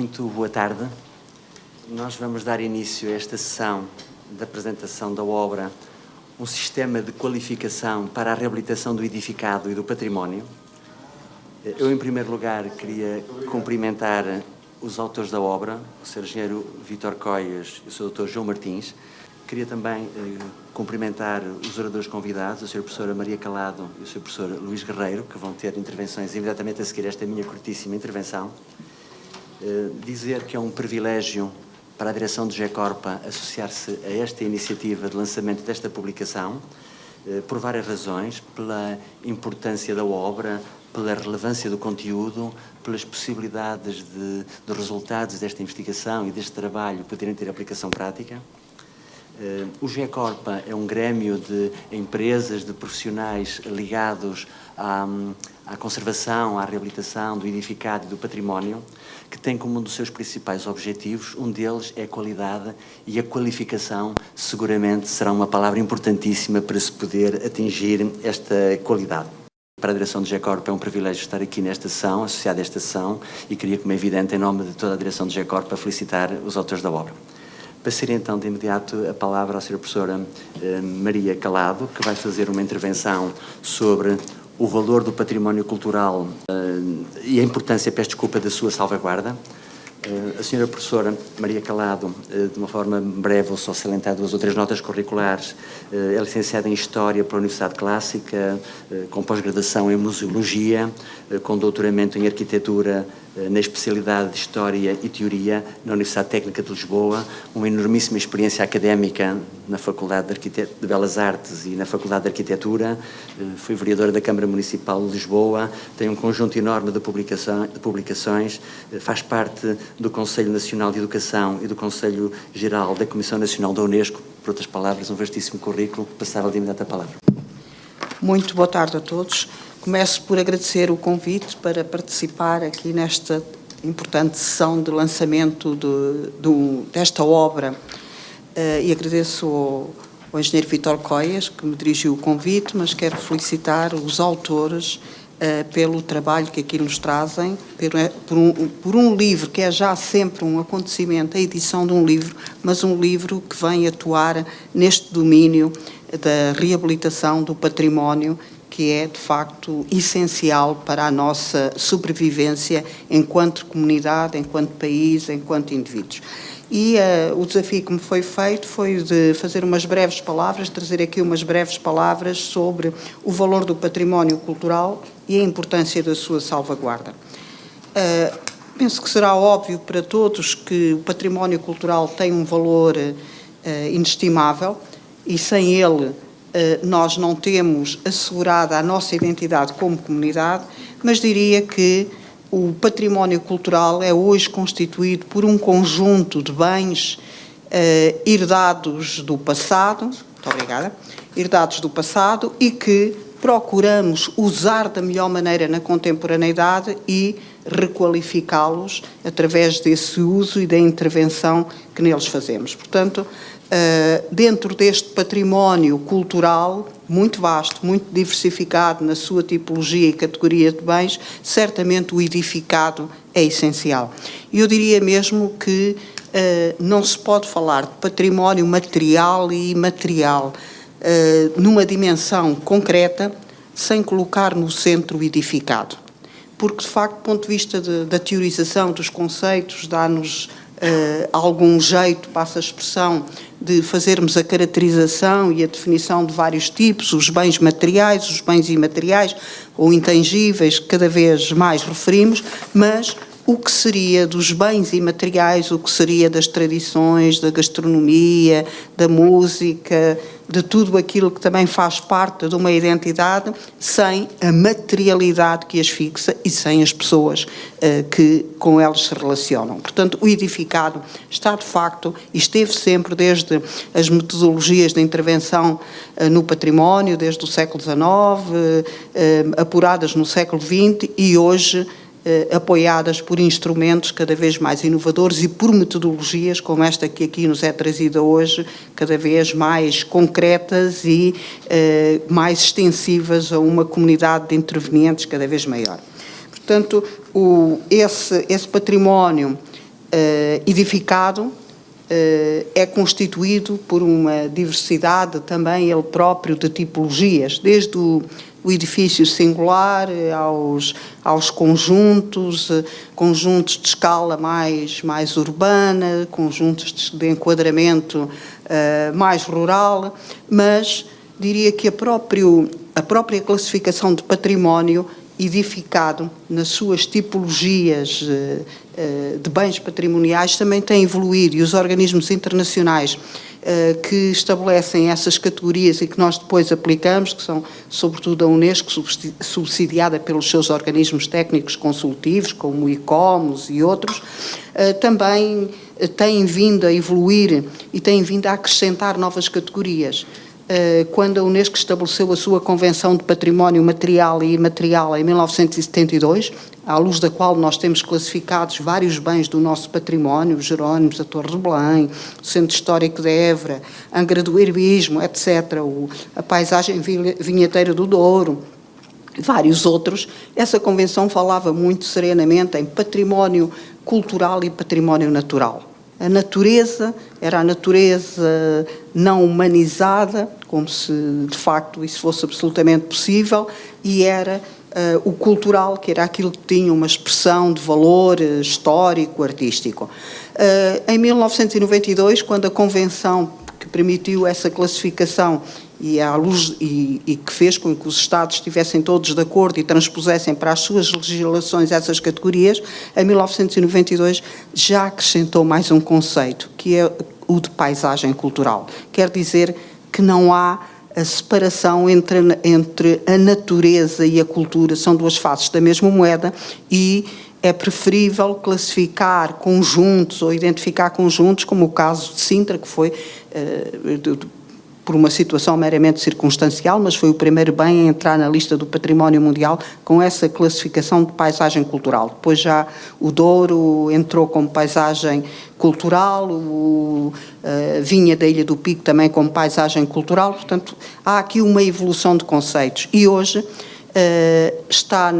Muito boa tarde. Nós vamos dar início a esta sessão da apresentação da obra Um Sistema de Qualificação para a Reabilitação do Edificado e do Património. Eu, em primeiro lugar, queria cumprimentar os autores da obra, o Sr. Engenheiro Vítor Coias e o Sr. Dr. João Martins. Queria também cumprimentar os oradores convidados, a Sra. Professora Maria Calado e o Sr. Professor Luís Guerreiro, que vão ter intervenções imediatamente a seguir esta minha curtíssima intervenção. Dizer que é um privilégio para a direção do GECORPA associar-se a esta iniciativa de lançamento desta publicação, por várias razões, pela importância da obra, pela relevância do conteúdo, pelas possibilidades de resultados desta investigação e deste trabalho poderem ter aplicação prática. O GECORPA é um grêmio de empresas, de profissionais ligados à conservação, à reabilitação do edificado e do património, que tem como um dos seus principais objetivos, um deles é a qualidade, e a qualificação seguramente será uma palavra importantíssima para se poder atingir esta qualidade. Para a direção do GECORPA é um privilégio estar aqui nesta sessão, associado a esta sessão, e queria, como é evidente, em nome de toda a direção do GECORPA, felicitar os autores da obra. Passaria então de imediato a palavra à Sra. Professora Maria Calado, que vai fazer uma intervenção sobre o valor do património cultural e a importância, peço desculpa, da sua salvaguarda. A Sra. Professora Maria Calado, de uma forma breve, vou só salientar duas ou três notas curriculares, é licenciada em História pela Universidade Clássica, com pós-graduação em Museologia, com doutoramento em Arquitetura na especialidade de História e Teoria na Universidade Técnica de Lisboa, uma enormíssima experiência académica na Faculdade de Belas Artes e na Faculdade de Arquitetura, foi vereadora da Câmara Municipal de Lisboa, tem um conjunto enorme de publicações, faz parte do Conselho Nacional de Educação e do Conselho Geral da Comissão Nacional da Unesco, por outras palavras, um vastíssimo currículo. Passava de imediato a palavra. Muito boa tarde a todos. Começo por agradecer o convite para participar aqui nesta importante sessão de lançamento desta obra e agradeço ao engenheiro Vítor Coias, que me dirigiu o convite, mas quero felicitar os autores pelo trabalho que aqui nos trazem, por um livro que é já sempre um acontecimento, a edição de um livro, mas um livro que vem atuar neste domínio da reabilitação do património, que é, de facto, essencial para a nossa sobrevivência enquanto comunidade, enquanto país, enquanto indivíduos. E o desafio que me foi feito foi de fazer umas breves palavras, trazer aqui umas breves palavras sobre o valor do património cultural e a importância da sua salvaguarda. Penso que será óbvio para todos que o património cultural tem um valor inestimável e sem ele nós não temos assegurada a nossa identidade como comunidade, mas diria que o património cultural é hoje constituído por um conjunto de bens herdados do passado, muito obrigada, herdados do passado e que procuramos usar da melhor maneira na contemporaneidade e requalificá-los através desse uso e da intervenção que neles fazemos. Portanto, dentro deste património cultural muito vasto, muito diversificado na sua tipologia e categoria de bens, certamente o edificado é essencial. E eu diria mesmo que não se pode falar de património material e imaterial numa dimensão concreta sem colocar no centro o edificado. Porque, de facto, do ponto de vista da teorização dos conceitos, dá-nos algum jeito, passa a expressão, de fazermos a caracterização e a definição de vários tipos, os bens materiais, os bens imateriais ou intangíveis, que cada vez mais referimos, mas o que seria dos bens imateriais, o que seria das tradições, da gastronomia, da música, de tudo aquilo que também faz parte de uma identidade, sem a materialidade que as fixa e sem as pessoas que com elas se relacionam. Portanto, o edificado está de facto, e esteve sempre desde as metodologias de intervenção no património, desde o século XIX, apuradas no século XX e hoje apoiadas por instrumentos cada vez mais inovadores e por metodologias como esta que aqui nos é trazida hoje, cada vez mais concretas e mais extensivas a uma comunidade de intervenientes cada vez maior. Portanto, esse património edificado é constituído por uma diversidade também ele próprio de tipologias, desde o edifício singular aos conjuntos de escala mais urbana, conjuntos de enquadramento mais rural, mas diria que a própria classificação de património edificado nas suas tipologias de bens patrimoniais também tem evoluído, e os organismos internacionais que estabelecem essas categorias e que nós depois aplicamos, que são sobretudo a Unesco, subsidiada pelos seus organismos técnicos consultivos, como o ICOMOS e outros, também têm vindo a evoluir e têm vindo a acrescentar novas categorias. Quando a Unesco estabeleceu a sua Convenção de Património Material e Imaterial em 1972, à luz da qual nós temos classificados vários bens do nosso património, os Jerónimos, a Torre de Belém, o Centro Histórico de Évora, Angra do Heroísmo, etc., a paisagem vinheteira do Douro, vários outros, essa convenção falava muito serenamente em património cultural e património natural. A natureza era a natureza não humanizada, como se de facto isso fosse absolutamente possível, e era o cultural, que era aquilo que tinha uma expressão de valor histórico, artístico. Em 1992, quando a Convenção que permitiu essa classificação e que fez com que os Estados estivessem todos de acordo e transpusessem para as suas legislações essas categorias, em 1992 já acrescentou mais um conceito, que é o de paisagem cultural. Quer dizer que não há a separação entre a natureza e a cultura, são duas faces da mesma moeda, e é preferível classificar conjuntos ou identificar conjuntos, como o caso de Sintra, que foi por uma situação meramente circunstancial, mas foi o primeiro bem a entrar na lista do património mundial com essa classificação de paisagem cultural. Depois já o Douro entrou como paisagem cultural, a Vinha da Ilha do Pico também como paisagem cultural, portanto há aqui uma evolução de conceitos. E hoje está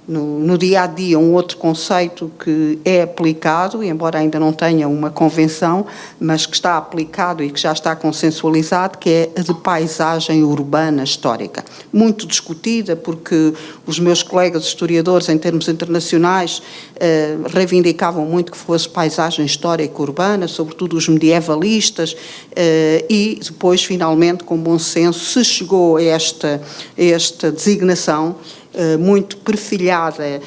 no dia-a-dia um outro conceito que é aplicado, embora ainda não tenha uma convenção, mas que está aplicado e que já está consensualizado, que é a de paisagem urbana histórica. Muito discutida, porque os meus colegas historiadores, em termos internacionais, reivindicavam muito que fosse paisagem histórica urbana, sobretudo os medievalistas, e depois, finalmente, com bom senso, se chegou a esta designação, muito perfilhada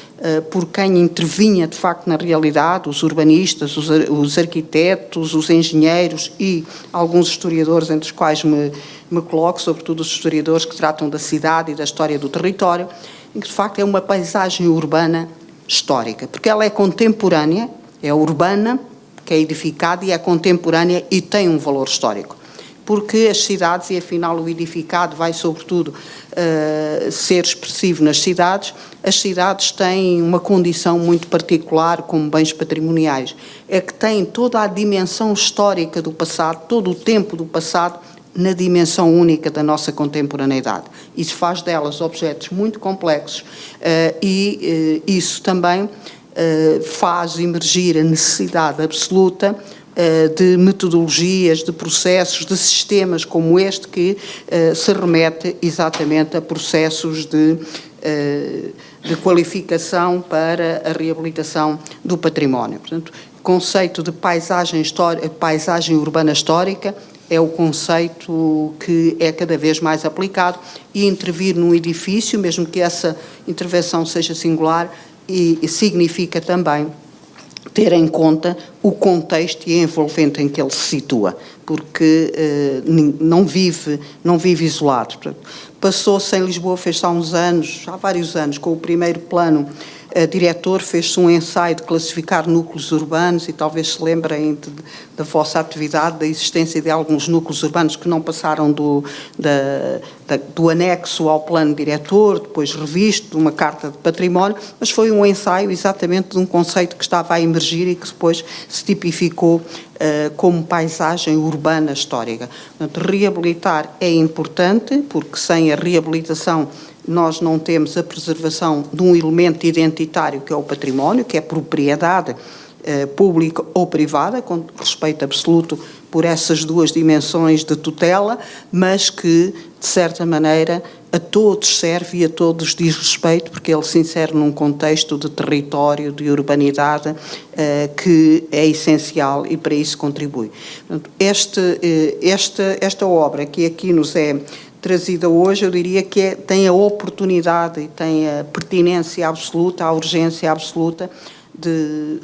por quem intervinha de facto na realidade, os urbanistas, os arquitetos, os engenheiros e alguns historiadores, entre os quais me coloco, sobretudo os historiadores que tratam da cidade e da história do território, em que de facto é uma paisagem urbana histórica, porque ela é contemporânea, é urbana, que é edificada e é contemporânea e tem um valor histórico. Porque as cidades, e afinal o edificado vai sobretudo ser expressivo nas cidades, as cidades têm uma condição muito particular como bens patrimoniais, é que têm toda a dimensão histórica do passado, todo o tempo do passado, na dimensão única da nossa contemporaneidade. Isso faz delas objetos muito complexos e isso também faz emergir a necessidade absoluta de metodologias, de processos, de sistemas como este que se remete exatamente a processos de qualificação para a reabilitação do património. Portanto, o conceito de paisagem urbana histórica é o conceito que é cada vez mais aplicado, e intervir num edifício, mesmo que essa intervenção seja singular, e significa também ter em conta o contexto e a envolvente em que ele se situa, porque não vive isolado. Passou-se em Lisboa, fez-se há uns anos, há vários anos, com o primeiro plano diretor, fez-se um ensaio de classificar núcleos urbanos, e talvez se lembrem da vossa atividade, da existência de alguns núcleos urbanos que não passaram do anexo ao plano diretor, depois revisto de uma carta de património, mas foi um ensaio exatamente de um conceito que estava a emergir e que depois se tipificou como paisagem urbana histórica. Portanto, reabilitar é importante, porque sem a reabilitação nós não temos a preservação de um elemento identitário que é o património, que é propriedade pública ou privada, com respeito absoluto por essas duas dimensões de tutela, mas que, de certa maneira, a todos serve e a todos diz respeito, porque ele se insere num contexto de território, de urbanidade, que é essencial e para isso contribui. Portanto, esta obra que aqui nos é trazida hoje, eu diria que tem a oportunidade e tem a pertinência absoluta, a urgência absoluta de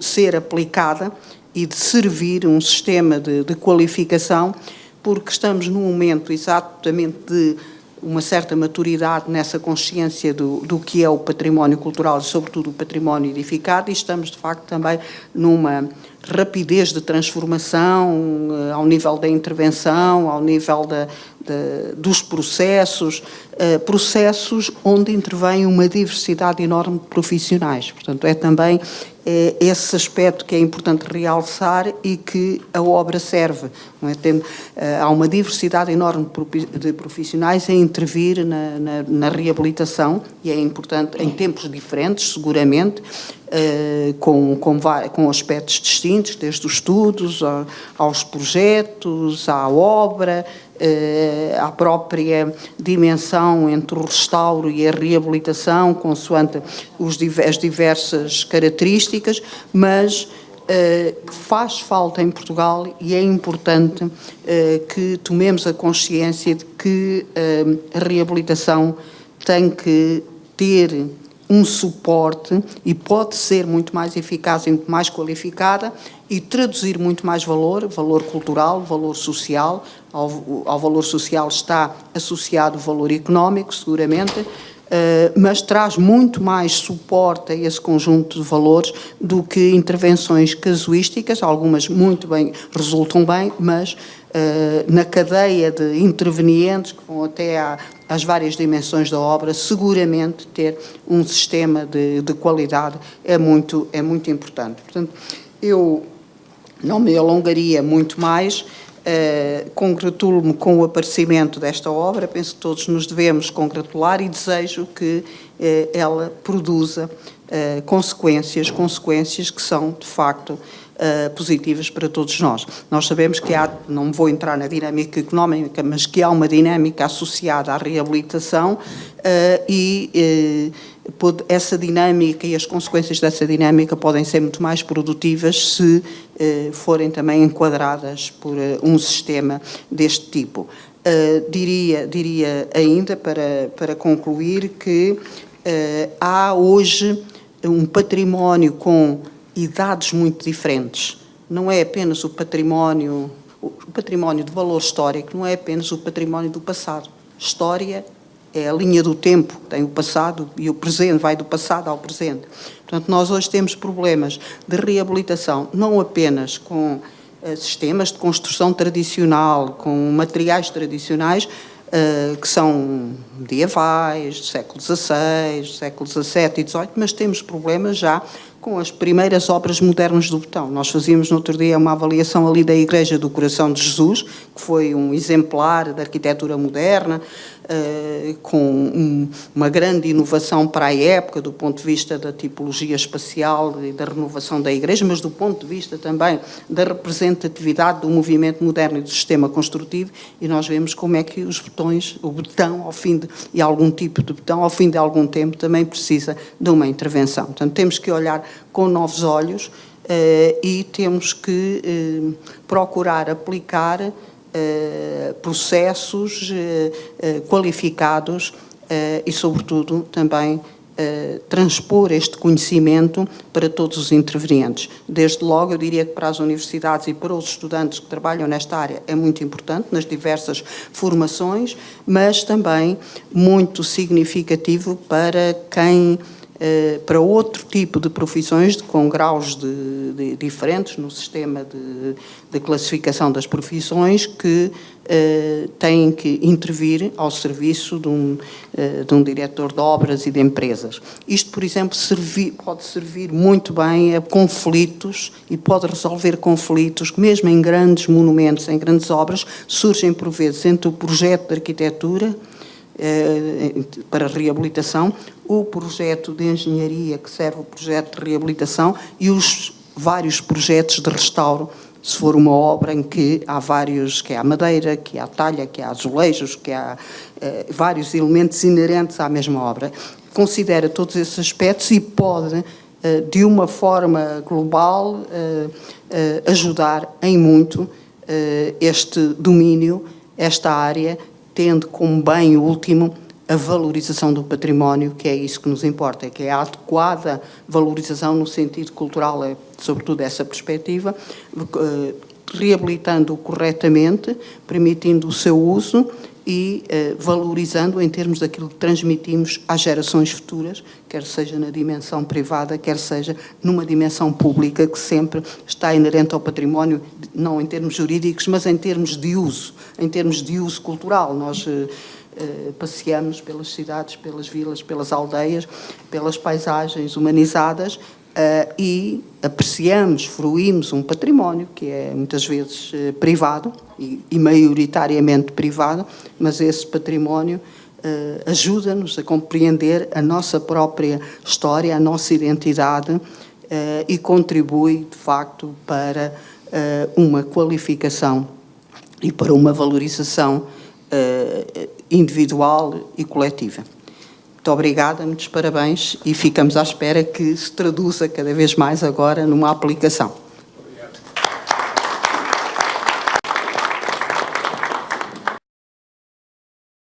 ser aplicada e de servir um sistema de qualificação, porque estamos num momento exatamente de uma certa maturidade nessa consciência do que é o património cultural e, sobretudo, o património edificado, e estamos, de facto, também numa rapidez de transformação ao nível da intervenção, ao nível dos processos onde intervém uma diversidade enorme de profissionais. Portanto, é também esse aspecto que é importante realçar e que a obra serve. Não é? Há uma diversidade enorme de profissionais a intervir na reabilitação, e é importante, em tempos diferentes, seguramente, com aspectos distintos, desde os estudos aos projetos, à obra, à própria dimensão entre o restauro e a reabilitação, consoante as diversas características, mas faz falta em Portugal, e é importante que tomemos a consciência de que a reabilitação tem que ter um suporte e pode ser muito mais eficaz e muito mais qualificada e traduzir muito mais valor cultural, valor social. Ao valor social está associado o valor económico, seguramente, mas traz muito mais suporte a esse conjunto de valores do que intervenções casuísticas. Algumas muito bem, resultam bem, mas na cadeia de intervenientes, que vão até às várias dimensões da obra, seguramente ter um sistema de qualidade é muito importante. Portanto, eu não me alongaria muito mais. Congratulo-me com o aparecimento desta obra, penso que todos nos devemos congratular e desejo que ela produza consequências que são, de facto, positivas para todos nós. Nós sabemos que não vou entrar na dinâmica económica, mas que há uma dinâmica associada à reabilitação essa dinâmica e as consequências dessa dinâmica podem ser muito mais produtivas se forem também enquadradas por um sistema deste tipo. Diria ainda, para concluir, que há hoje um património com idades muito diferentes. Não é apenas o património de valor histórico, não é apenas o património do passado. História é a linha do tempo, tem o passado e o presente, vai do passado ao presente. Portanto, nós hoje temos problemas de reabilitação, não apenas com sistemas de construção tradicional, com materiais tradicionais, que são medievais, do século XVI, do século XVII e XVIII, mas temos problemas já com as primeiras obras modernas do Botão. Nós fazíamos no outro dia uma avaliação ali da Igreja do Coração de Jesus, que foi um exemplar da arquitetura moderna, com uma grande inovação para a época, do ponto de vista da tipologia espacial e da renovação da Igreja, mas do ponto de vista também da representatividade do movimento moderno e do sistema construtivo, e nós vemos como é que o betão, e algum tipo de betão, ao fim de algum tempo, também precisa de uma intervenção. Portanto, temos que olhar com novos olhos e temos que procurar aplicar processos qualificados e, sobretudo, também transpor este conhecimento para todos os intervenientes. Desde logo, eu diria que para as universidades e para os estudantes que trabalham nesta área é muito importante, nas diversas formações, mas também muito significativo para para outro tipo de profissões com graus diferentes no sistema de classificação das profissões que têm que intervir ao serviço de um diretor de obras e de empresas. Isto, por exemplo, pode servir muito bem a conflitos e pode resolver conflitos que, mesmo em grandes monumentos, em grandes obras, surgem por vezes entre o projeto de arquitetura para reabilitação, o projeto de engenharia que serve o projeto de reabilitação e os vários projetos de restauro. Se for uma obra em que há vários, que há madeira, que há talha, que há azulejos, que há vários elementos inerentes à mesma obra, considera todos esses aspectos e pode, de uma forma global, ajudar em muito este domínio, esta área, tendo como bem último a valorização do património, que é isso que nos importa, que é a adequada valorização no sentido cultural, sobretudo essa perspectiva, reabilitando-o corretamente, permitindo o seu uso e valorizando em termos daquilo que transmitimos às gerações futuras, quer seja na dimensão privada, quer seja numa dimensão pública, que sempre está inerente ao património, não em termos jurídicos, mas em termos de uso cultural. Nós passeamos pelas cidades, pelas vilas, pelas aldeias, pelas paisagens humanizadas e apreciamos, fruímos um património que é muitas vezes privado e maioritariamente privado, mas esse património ajuda-nos a compreender a nossa própria história, a nossa identidade e contribui, de facto, para uma qualificação e para uma valorização individual e coletiva. Muito obrigada, muitos parabéns e ficamos à espera que se traduza cada vez mais agora numa aplicação.